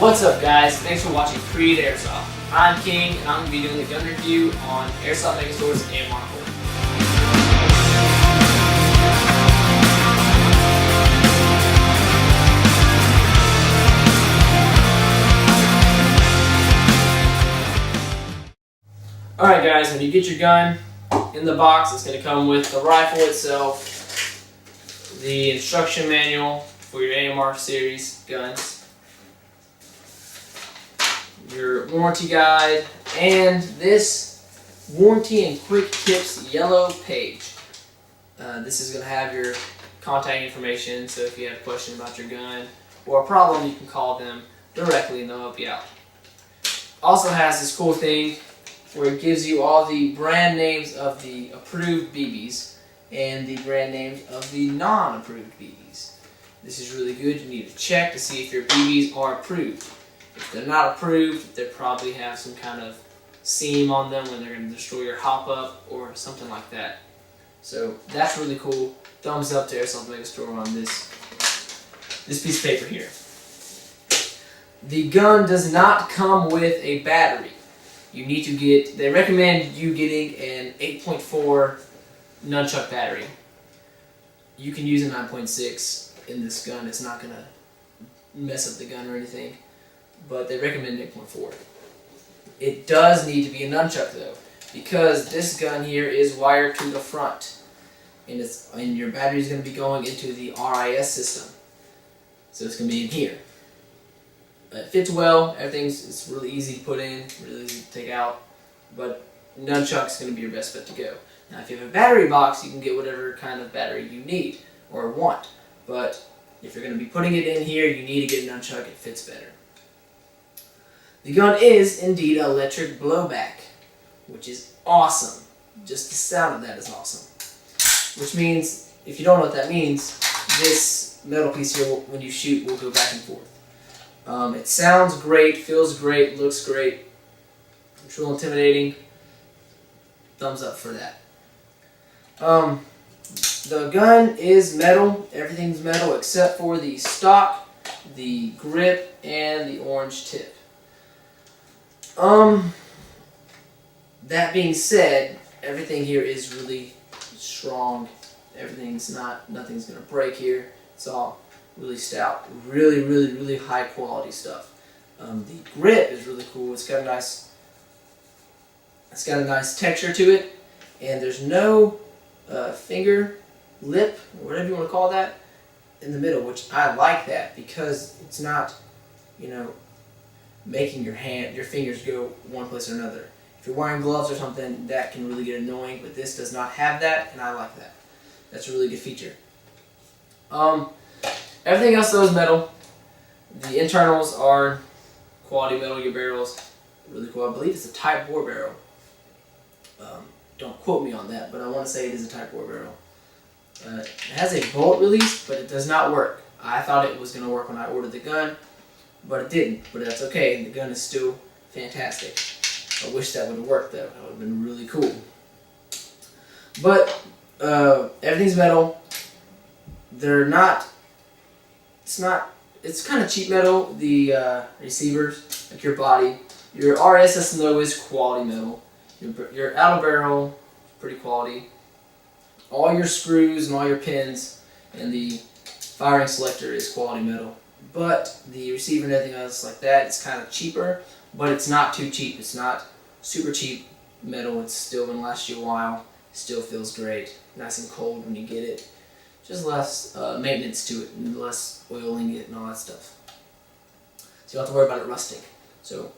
What's up, guys? Thanks for watching Creed Airsoft. I'm King, and I'm going to be doing a gun review on Airsoft Megastore's AMR-4. Alright guys, when you get your gun in the box, it's going to come with the rifle itself, the instruction manual for your AMR series guns, your warranty guide, and this warranty and quick tips yellow page. This is going to have your contact information, so if you have a question about your gun or a problem, you can call them directly and they'll help you out. Also has this cool thing where it gives you all the brand names of the approved BBs and the brand names of the non-approved BBs. This is really good. You need to check to see if your BBs are approved. If they're not approved, they probably have some kind of seam on them when they're going to destroy your hop-up or something like that. So that's really cool. Thumbs up to Airsoft Megastore on this piece of paper here. The gun does not come with a battery. You need to get, they recommend you getting an 8.4 nunchuck battery. You can use a 9.6 in this gun. It's not going to mess up the gun or anything, but they recommend 8.4. It does need to be a nunchuck though, because this gun here is wired to the front, and your battery is going to be going into the RIS system. So it's going to be in here. It fits well, it's really easy to put in, really easy to take out, but nunchuck's going to be your best bet to go. Now if you have a battery box, you can get whatever kind of battery you need or want, but if you're going to be putting it in here, you need to get a nunchuck. It fits better. The gun is indeed electric blowback, which is awesome. Just the sound of that is awesome. Which means, if you don't know what that means, this metal piece here, when you shoot, will go back and forth. It sounds great, feels great, looks great. It's real intimidating. Thumbs up for that. The gun is metal. Everything's metal except for the stock, the grip, and the orange tip. That being said, everything here is really strong. Nothing's gonna break here. It's all really stout, really high quality stuff. The grip is really cool. It's got a nice texture to it, and there's no finger lip, or whatever you want to call that, in the middle, which I like that because it's not, making your fingers go one place or another. If you're wearing gloves or something, that can really get annoying, but this does not have that, and I like that. That's a really good feature. Everything else though is metal. The internals are quality metal. Your barrel's really cool. I believe it's a Type 4 barrel. Don't quote me on that, but I want to say it is a Type 4 barrel. It has a bullet release, but it does not work. I thought it was going to work when I ordered the gun, but it didn't. But that's okay. The gun is still fantastic. I wish that would have worked though. That would have been really cool. But everything's metal. It's kind of cheap metal, the receivers, like your body. Your RIS system though is quality metal. Your outer barrel, pretty quality. All your screws and all your pins and the firing selector is quality metal. But the receiver and everything else like that, it's kind of cheaper, but it's not too cheap. It's not super cheap metal. It's still going to last you a while. Still feels great. Nice and cold when you get it. Just less maintenance to it, and less oiling it and all that stuff. So you don't have to worry about it rusting. So,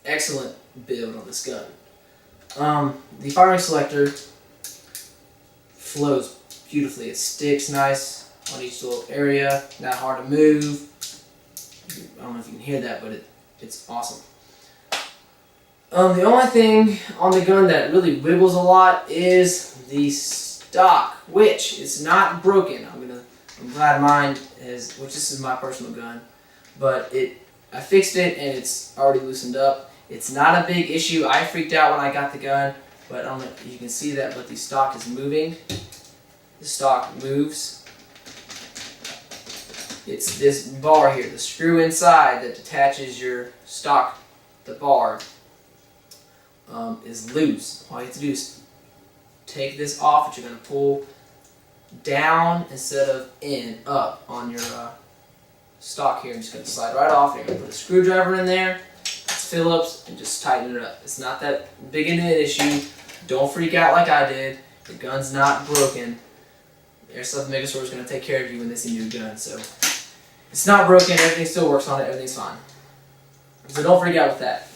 excellent build on this gun. The firing selector flows beautifully. It sticks nice on each little area, not hard to move. I don't know if you can hear that, but it's awesome. The only thing on the gun that really wiggles a lot is the stock, which is not broken. I'm glad mine is, which this is my personal gun, but I fixed it and it's already loosened up. It's not a big issue. I freaked out when I got the gun, but I don't know if you can see that, but the stock is moving. The stock moves. It's this bar here, the screw inside that attaches your stock, the bar, is loose. All you have to do is take this off, which you're going to pull down instead of up on your stock here. I'm just going to slide right off. You're going to put a screwdriver in there, it's Phillips, and just tighten it up. It's not that big of an issue. Don't freak out like I did. The gun's not broken. Airsoft Megastore is going to take care of you when they send you a gun. So it's not broken. Everything still works on it. Everything's fine. So don't freak out with that.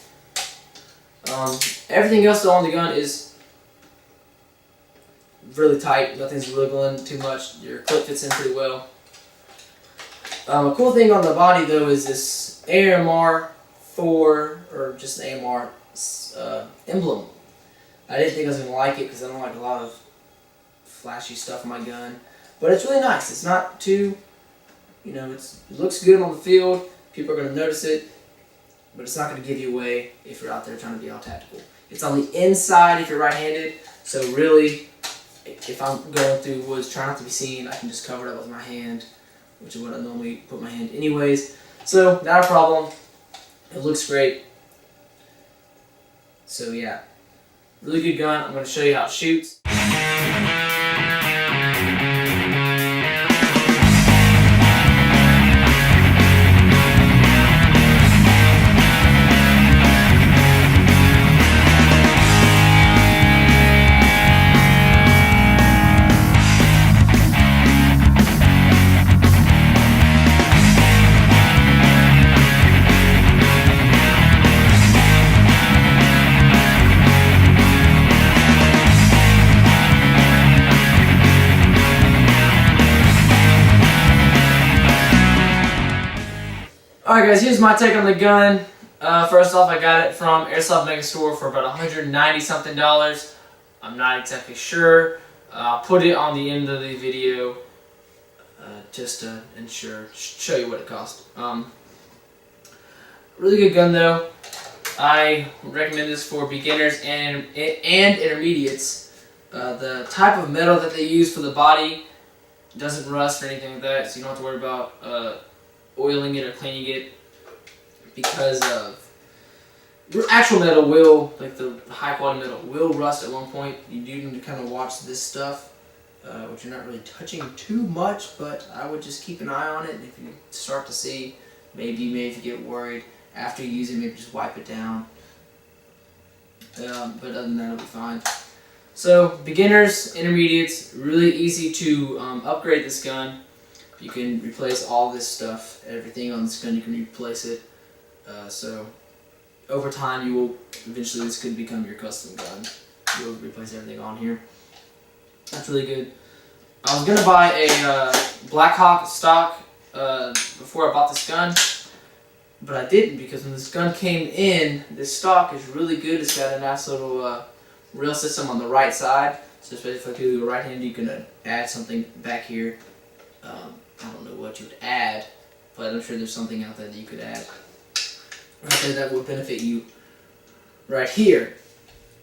Everything else on the gun is really tight. Nothing's wiggling too much. Your clip fits in pretty well. A cool thing on the body though is this AMR-4 or just the AMR emblem. I didn't think I was going to like it because I don't like a lot of flashy stuff on my gun. But it's really nice. It's not too, it looks good on the field. People are going to notice it. But it's not going to give you away if you're out there trying to be all tactical. It's on the inside if you're right-handed. So really, if I'm going through woods, try not to be seen. I can just cover it up with my hand, which is what I normally put my hand anyways. So, not a problem. It looks great. So yeah, really good gun. I'm going to show you how it shoots. Alright guys, here's my take on the gun. First off, I got it from Airsoft Megastore for about $190 something. I'm not exactly sure. I'll put it on the end of the video just to show you what it cost. Really good gun though. I recommend this for beginners and intermediates. The type of metal that they use for the body doesn't rust or anything like that, so you don't have to worry about oiling it or cleaning it, because actual metal will, like the high quality metal, will rust at one point. You do need to kind of watch this stuff, which you're not really touching too much, but I would just keep an eye on it. If you start to see, maybe if you get worried after you use it, maybe just wipe it down. But other than that, it'll be fine. So beginners, intermediates, really easy to upgrade this gun. You can replace all this stuff, everything on this gun, you can replace it. So over time, eventually this could become your custom gun. You'll replace everything on here. That's really good. I was going to buy a Blackhawk stock before I bought this gun, but I didn't, because when this gun came in, this stock is really good. It's got a nice little rail system on the right side, so especially for people who are right-handed, you can add something back here. I don't know what you would add, but I'm sure there's something out there that you could add right there that would benefit you right here.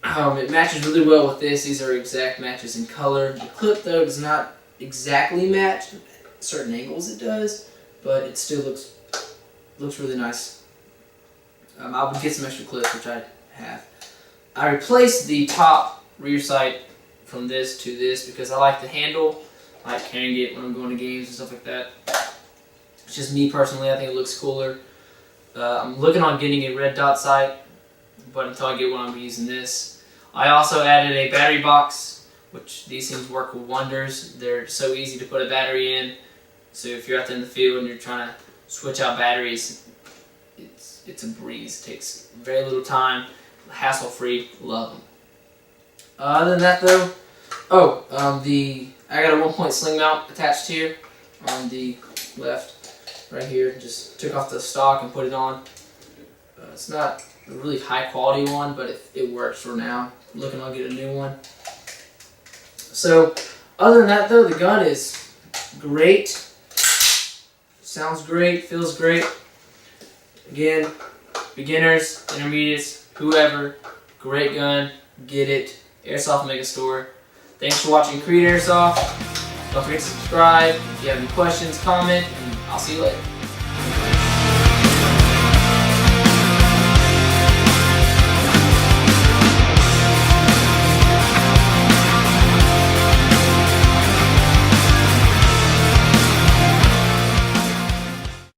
It matches really well with this. These are exact matches in color. The clip though does not exactly match. At certain angles it does, but it still looks really nice. I would get some extra clips, which I have. I replaced the top rear sight from this to this because I like the handle. I like carrying it when I'm going to games and stuff like that. It's just me personally, I think it looks cooler. I'm looking on getting a red dot sight, but until I get one, I'm using this. I also added a battery box, which these things work wonders. They're so easy to put a battery in. So if you're out there in the field and you're trying to switch out batteries, it's a breeze. It takes very little time, hassle-free. Love them. Other than that though, I got a 1-point sling mount attached here on the left, right here. Just took off the stock and put it on. It's not a really high quality one, but it works for now. I'm looking to get a new one. So, other than that though, the gun is great. Sounds great, feels great. Again, beginners, intermediates, whoever, great gun, get it. Airsoft Megastore. Thanks for watching Creed Airsoft. Don't forget to subscribe. If you have any questions, comment, and I'll see you later.